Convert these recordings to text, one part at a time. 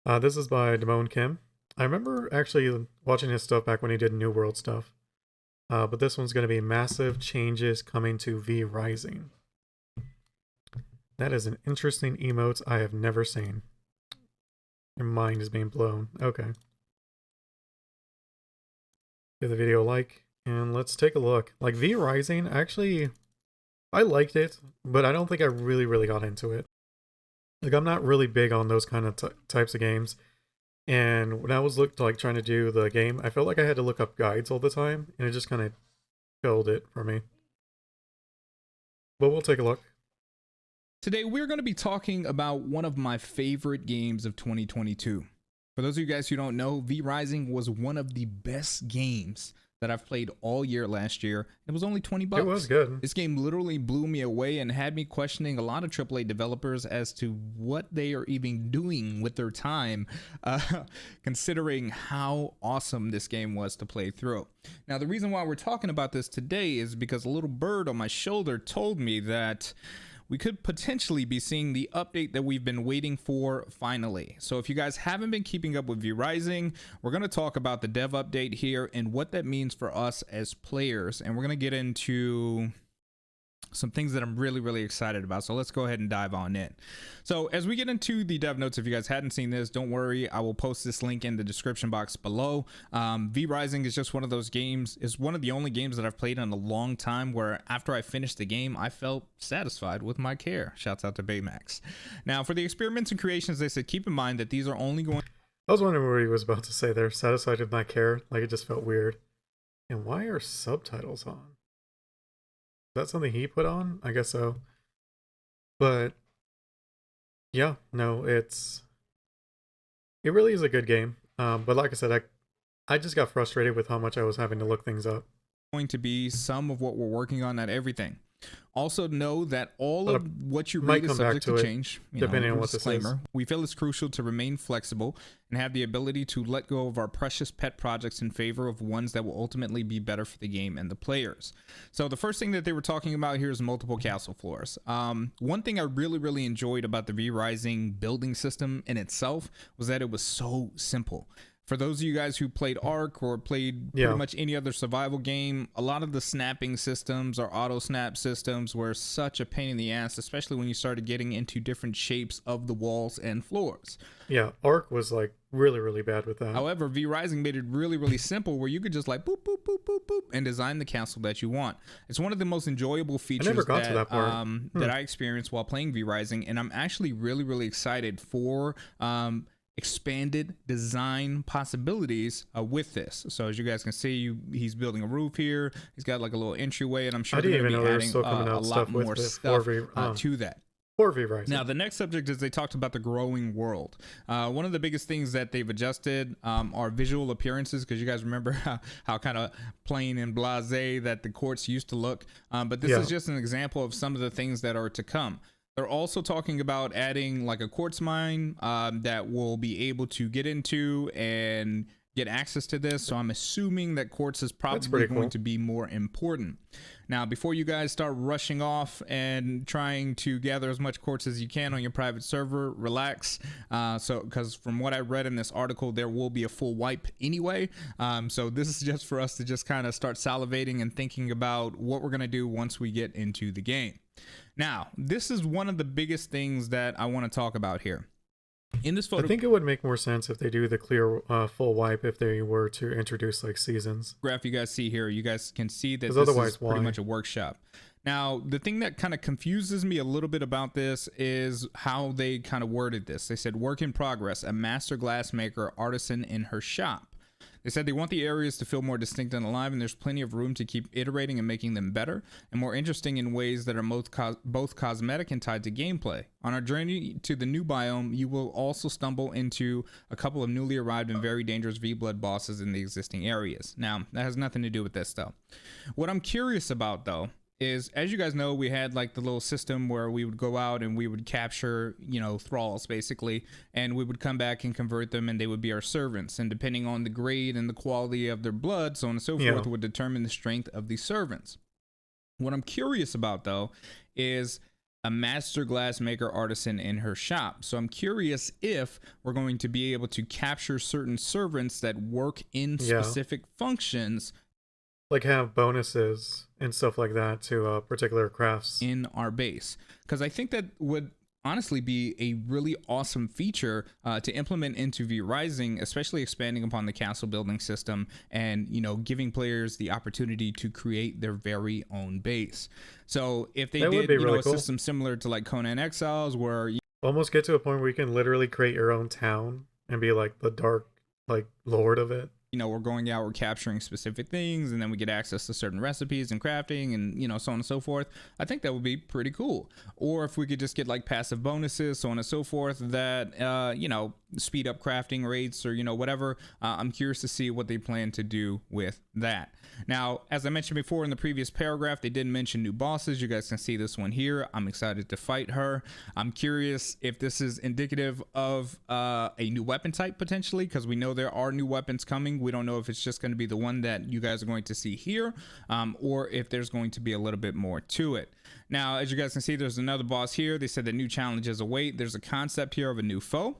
This is by Demone Kim. I remember actually watching his stuff back when he did New World stuff. But this one's going to be massive changes coming to V Rising. That is an interesting emote I have never seen. Your mind is being blown. Okay. Give the video a like, and let's take a look. Like, V Rising, actually, I liked it, but I don't think I really got into it. Like, I'm not really big on those kind of types of games. And when I was trying to do the game, I felt like I had to look up guides all the time, and it just kind of killed it for me. But we'll take a look. Today, we're going to be talking about one of my favorite games of 2022. For those of you guys who don't know, V Rising was one of the best games that I've played all year last year. It was only 20 bucks. It was good. This game literally blew me away and had me questioning a lot of AAA developers as to what they are even doing with their time, considering how awesome this game was to play through. Now, the reason why we're talking about this today is because a little bird on my shoulder told me that we could potentially be seeing the update that we've been waiting for finally. So if you guys haven't been keeping up with V Rising, we're going to talk about the dev update here and what that means for us as players. And we're going to get into some things that I'm really excited about. So let's go ahead and dive on in. So as we get into the dev notes, if you guys hadn't seen this, don't worry, I will post this link in the description box below. V Rising is just one of those games, is one of the only games that I've played in a long time where after I finished the game, I felt satisfied with my care. Shouts out to Baymax. Now for the experiments and creations, they said, keep in mind that these are only going. I was wondering what he was about to say there. Satisfied with my care. Like, it just felt weird. And why are subtitles on? Is that something he put on? I guess so. But yeah, no, it really is a good game. But like I said, I just got frustrated with how much I was having to look things up. Going to be some of what we're working on, not everything. Also know that all of what you read is subject to change, depending on what this is. We feel it's crucial to remain flexible and have the ability to let go of our precious pet projects in favor of ones that will ultimately be better for the game and the players. So the first thing that they were talking about here is multiple castle floors. One thing I really enjoyed about the V Rising building system in itself was that it was so simple. For those of you guys who played Ark or played pretty much any other survival game, a lot of the snapping systems or auto snap systems were such a pain in the ass, especially when you started getting into different shapes of the walls and floors. Yeah, Ark was like really bad with that. However, V Rising made it really simple where you could just like boop and design the castle that you want. It's one of the most enjoyable features that I experienced while playing V Rising, and I'm actually really excited for expanded design possibilities with this. So as you guys can see, he's building a roof here. He's got like a little entryway, and I'm sure they're going to be adding a lot more stuff to that. Now, the next subject is they talked about the growing world. One of the biggest things that they've adjusted are visual appearances, because you guys remember how kind of plain and blasé that the courts used to look. But this is just an example of some of the things that are to come. They're also talking about adding like a quartz mine that will be able to get into and get access to this. So I'm assuming that quartz is probably going to be more important. Now, before you guys start rushing off and trying to gather as much quartz as you can on your private server, relax. Because from what I read in this article, there will be a full wipe anyway. So this is just for us to just kind of start salivating and thinking about what we're going to do once we get into the game. Now, this is one of the biggest things that I want to talk about here. In this photo, I think it would make more sense if they do the clear full wipe if they were to introduce like seasons. Graph you guys see here, you guys can see that this is pretty much a workshop. Now, the thing that kind of confuses me a little bit about this is how they kind of worded this. They said, work in progress, a master glassmaker artisan in her shop. They said they want the areas to feel more distinct and alive, and there's plenty of room to keep iterating and making them better and more interesting in ways that are both cosmetic and tied to gameplay. On our journey to the new biome, you will also stumble into a couple of newly arrived and very dangerous V-Blood bosses in the existing areas. Now, that has nothing to do with this, though. What I'm curious about, though, is, as you guys know, we had like the little system where we would go out and we would capture, thralls basically, and we would come back and convert them, and they would be our servants. And depending on the grade and the quality of their blood, so on and so forth, would determine the strength of the servants. What I'm curious about, though, is a master glass maker artisan in her shop. So I'm curious if we're going to be able to capture certain servants that work in specific functions, like have bonuses and stuff like that to particular crafts in our base, because I think that would honestly be a really awesome feature to implement into V Rising, especially expanding upon the castle building system and, you know, giving players the opportunity to create their very own base. So if they did, you know, a system similar to like Conan Exiles, where you almost get to a point where you can literally create your own town and be like the dark, like, lord of it. You know, we're going out, we're capturing specific things, and then we get access to certain recipes and crafting and, you know, so on and so forth. I think that would be pretty cool. Or if we could just get like passive bonuses, so on and so forth, that, you know, speed up crafting rates or, you know, whatever. I'm curious to see what they plan to do with that. Now, as I mentioned before in the previous paragraph, they did mention new bosses. You guys can see this one here. I'm excited to fight her. I'm curious if this is indicative of a new weapon type potentially, because we know there are new weapons coming. We don't know if it's just going to be the one that you guys are going to see here, or if there's going to be a little bit more to it. Now, as you guys can see, there's another boss here. They said that new challenges await. There's a concept here of a new foe.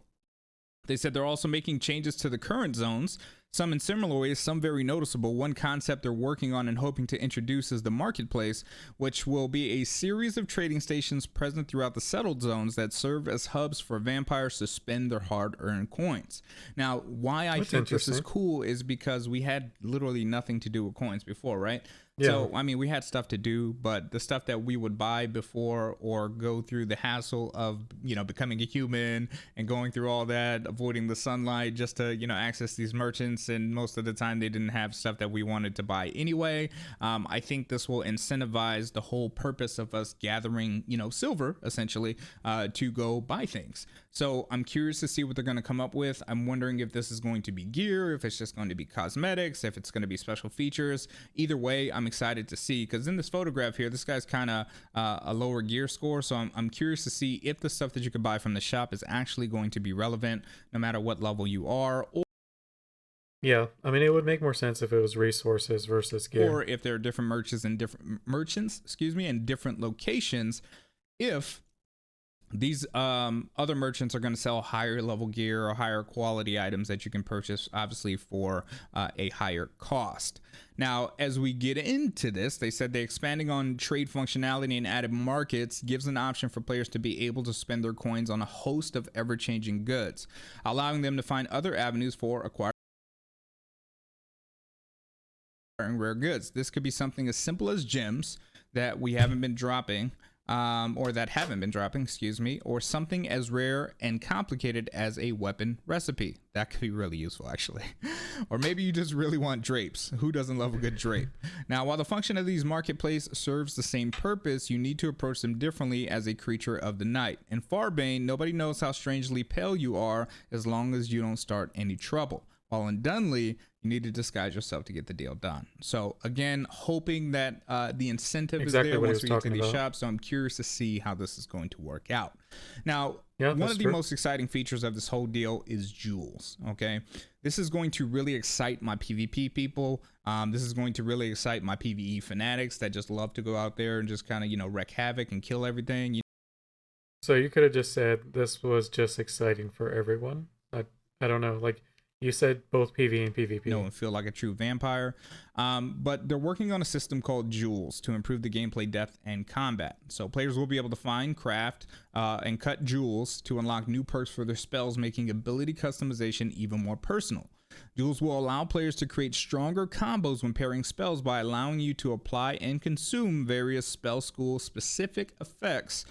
They said they're also making changes to the current zones, some in similar ways, some very noticeable. One concept they're working on and hoping to introduce is the marketplace, which will be a series of trading stations present throughout the settled zones that serve as hubs for vampires to spend their hard-earned coins. Now, why I think this is cool is because we had literally nothing to do with coins before, right? Yeah. So, I mean, we had stuff to do, but the stuff that we would buy before or go through the hassle of, you know, becoming a human and going through all that, avoiding the sunlight just to, you know, access these merchants. And most of the time they didn't have stuff that we wanted to buy anyway. I think this will incentivize the whole purpose of us gathering, you know, silver essentially to go buy things. So I'm curious to see what they're going to come up with. I'm wondering if this is going to be gear, if it's just going to be cosmetics, if it's going to be special features. Either way, I'm excited to see, because in this photograph here, this guy's kind of a lower gear score. So I'm curious to see if the stuff that you could buy from the shop is actually going to be relevant no matter what level you are. Yeah, I mean, it would make more sense if it was resources versus gear, or if there are different merchants in different locations. If these other merchants are going to sell higher level gear or higher quality items that you can purchase, obviously for a higher cost. Now, as we get into this, they said they're expanding on trade functionality and added markets gives an option for players to be able to spend their coins on a host of ever-changing goods, allowing them to find other avenues for acquiring rare goods. This could be something as simple as gems that we haven't been dropping, or that haven't been dropping, excuse me, or something as rare and complicated as a weapon recipe. That could be really useful, actually. Or maybe you just really want drapes. Who doesn't love a good drape? Now, while the function of these marketplace serves the same purpose, you need to approach them differently as a creature of the night. In Farbane, nobody knows how strangely pale you are as long as you don't start any trouble. While in Dunley, you need to disguise yourself to get the deal done. So again, hoping that the incentive is there once we get to these shops. So I'm curious to see how this is going to work out. Now, one of the most exciting features of this whole deal is jewels. Okay, this is going to really excite my PvP people. This is going to really excite my PvE fanatics that just love to go out there and just kind of, you know, wreak havoc and kill everything. So you could have just said this was just exciting for everyone. I don't know, like. You said both PvE and PvP. No one feel like a true vampire. But they're working on a system called jewels to improve the gameplay depth and combat. So players will be able to find, craft, and cut jewels to unlock new perks for their spells, making ability customization even more personal. Jewels will allow players to create stronger combos when pairing spells by allowing you to apply and consume various spell school specific effects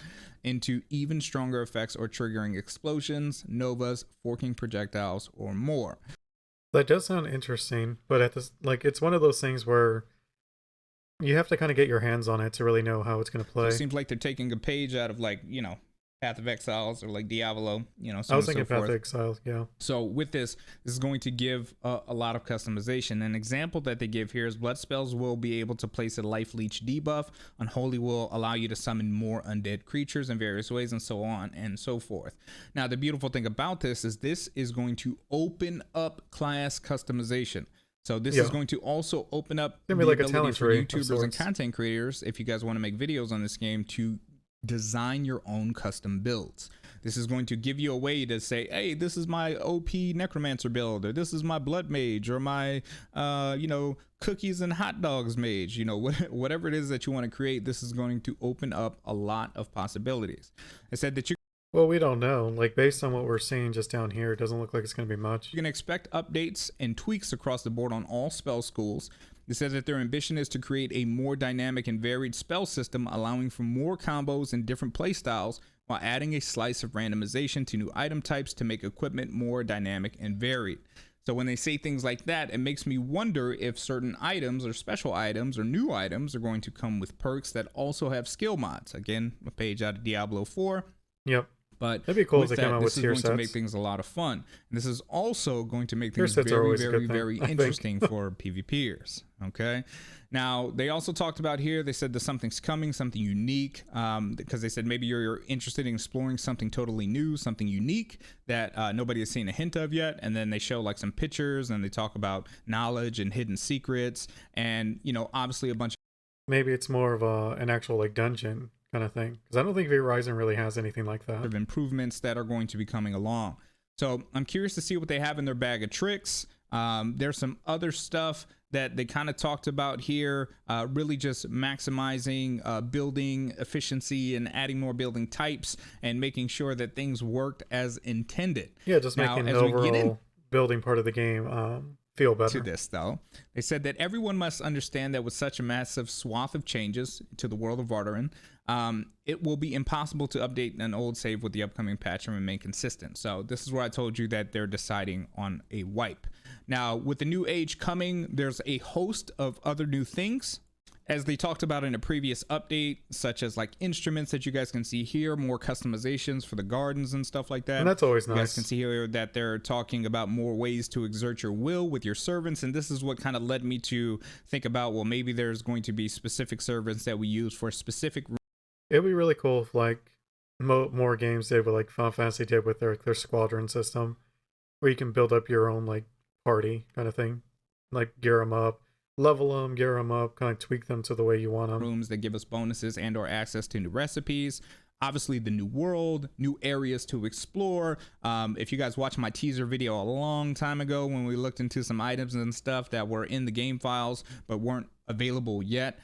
into even stronger effects or triggering explosions, novas, forking projectiles, or more. That does sound interesting, but at this, like, it's one of those things where you have to kind of get your hands on it to really know how it's going to play. So it seems like they're taking a page out of, like, you know, Path of Exiles or like Diablo, you know, so I was thinking Path of Exiles, yeah. So with this is going to give a lot of customization. An example that they give here is blood spells will be able to place a life leech debuff. Unholy will allow you to summon more undead creatures in various ways, and so on and so forth. Now, the beautiful thing about this is going to open up class customization. So this is going to also open up the ability for YouTubers and content creators, if you guys want to make videos on this game, to design your own custom builds. This is going to give you a way to say, hey, this is my OP necromancer build, or this is my blood mage, or my cookies and hot dogs mage. Whatever it is that you want to create, this is going to open up a lot of possibilities. I said that well, we don't know. Like, based on what we're seeing just down here, it doesn't look like it's going to be much. You can expect updates and tweaks across the board on all spell schools. It says that their ambition is to create a more dynamic and varied spell system, allowing for more combos and different playstyles, while adding a slice of randomization to new item types to make equipment more dynamic and varied. So when they say things like that, it makes me wonder if certain items or special items or new items are going to come with perks that also have skill mods. Again, a page out of Diablo 4. Yep. But that'd be cool if they come out with tier sets. This is going to make things a lot of fun. And this is also going to make things very interesting for PvPers. Okay. Now, they also talked about here, they said that something's coming, something unique, because they said maybe you're interested in exploring something totally new, something unique that nobody has seen a hint of yet. And then they show like some pictures and they talk about knowledge and hidden secrets and, obviously a bunch of... Maybe it's more of an actual like dungeon kind of thing, because I don't think Verizon really has anything like that. Of improvements that are going to be coming along. So I'm curious to see what they have in their bag of tricks. There's some other stuff that they kind of talked about here, really just maximizing building efficiency and adding more building types and making sure that things worked as intended. Yeah, just making the overall building part of the game feel better. To this, though, they said that everyone must understand that with such a massive swath of changes to the world of Vardaran, it will be impossible to update an old save with the upcoming patch and remain consistent. So this is where I told you that they're deciding on a wipe. Now, with the new age coming, there's a host of other new things, as they talked about in a previous update, such as like instruments that you guys can see here, more customizations for the gardens and stuff like that. And that's always nice. You guys can see here that they're talking about more ways to exert your will with your servants. And this is what kind of led me to think about, well, maybe there's going to be specific servants that we use for specific... It'd be really cool if like more games did what like Final Fantasy did with their squadron system, where you can build up your own like party kind of thing, like gear them up, level them, gear them up, kind of tweak them to the way you want them. Rooms that give us bonuses and or access to new recipes. Obviously the new world, new areas to explore. If you guys watched my teaser video a long time ago when we looked into some items and stuff that were in the game files but weren't available yet,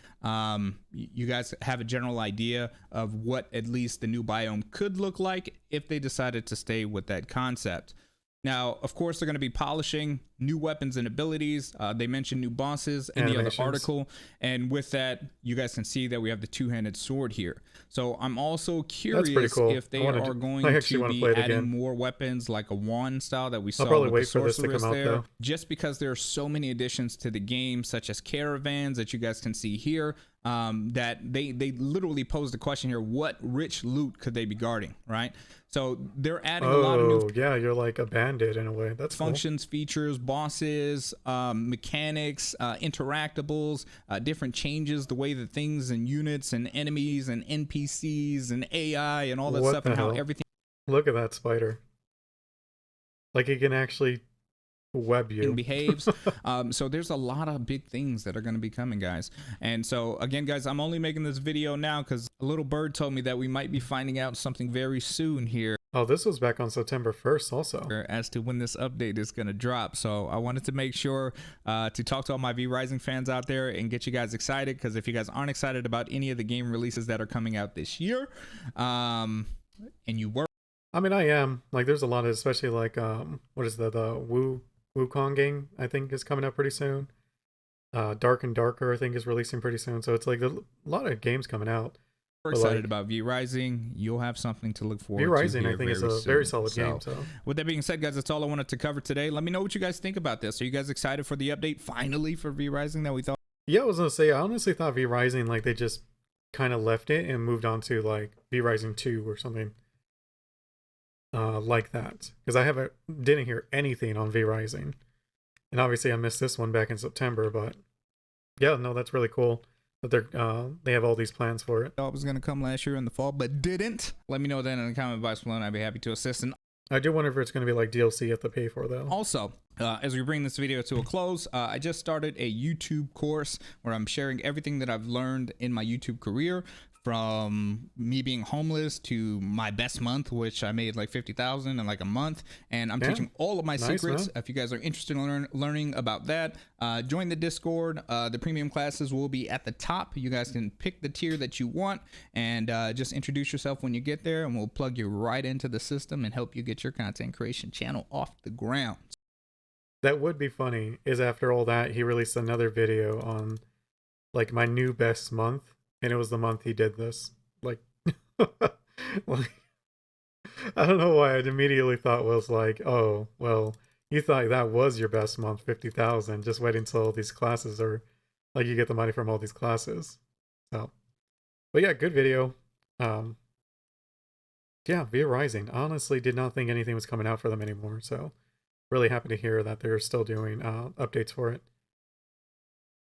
you guys have a general idea of what at least the new biome could look like if they decided to stay with that concept. Now, of course, they're going to be polishing new weapons and abilities. They mentioned new bosses in the other article. And with that, you guys can see that we have the two-handed sword here. So I'm also curious if they are going to be adding more weapons like a wand style that we saw with the sorceress there. Just because there are so many additions to the game, such as caravans that you guys can see here, that they literally posed the question here, what rich loot could they be guarding, right? So they're adding a lot of new... yeah, you're like a bandit in a way. That's functions, features, bosses, mechanics, interactables, different changes, the way that things and units and enemies and NPCs and AI and all that stuff and how everything... Look at that spider. Like it can actually web you. And behaves. So there's a lot of big things that are going to be coming, guys. And so again, guys, I'm only making this video now because a little bird told me that we might be finding out something very soon here. Oh, this was back on September 1st also. As to when this update is going to drop. So I wanted to make sure to talk to all my V-Rising fans out there and get you guys excited, because if you guys aren't excited about any of the game releases that are coming out this year, and you were... I mean, I am. Like, there's a lot of, especially like, what is the Wukong game, I think, is coming out pretty soon. Dark and Darker, I think, is releasing pretty soon. So it's like a lot of games coming out. We're excited about V-Rising. You'll have something to look forward to. V-Rising, I think, is a very solid game. So, with that being said, guys, that's all I wanted to cover today. Let me know what you guys think about this. Are you guys excited for the update finally for V-Rising that we thought? Yeah, I was gonna say, I honestly thought V-Rising, like, they just kind of left it and moved on to like V-Rising 2 or something like that, because I didn't hear anything on V-Rising, and obviously I missed this one back in September. But yeah, no, that's really cool that they have all these plans for it. Thought it was going to come last year in the fall, but didn't. Let me know that in the comment box below, and I'd be happy to assist. And I do wonder if it's going to be like DLC you have to pay for, though. Also, as we bring this video to a close, I just started a YouTube course where I'm sharing everything that I've learned in my YouTube career from me being homeless to my best month, which I made like 50,000 in like a month. And I'm teaching all of my secrets. If you guys are interested in learning about that, join the Discord. The premium classes will be at the top. You guys can pick the tier that you want and just introduce yourself when you get there, and we'll plug you right into the system and help you get your content creation channel off the ground. That would be funny, is after all that, he released another video on like my new best month, and it was the month he did this. Like, like I don't know why I immediately thought was like, oh, well, you thought that was your best month, 50,000. Just wait until these classes are, like, you get the money from all these classes. So, but yeah, good video. Yeah, Via Rising. Honestly, did not think anything was coming out for them anymore. So, really happy to hear that they're still doing updates for it.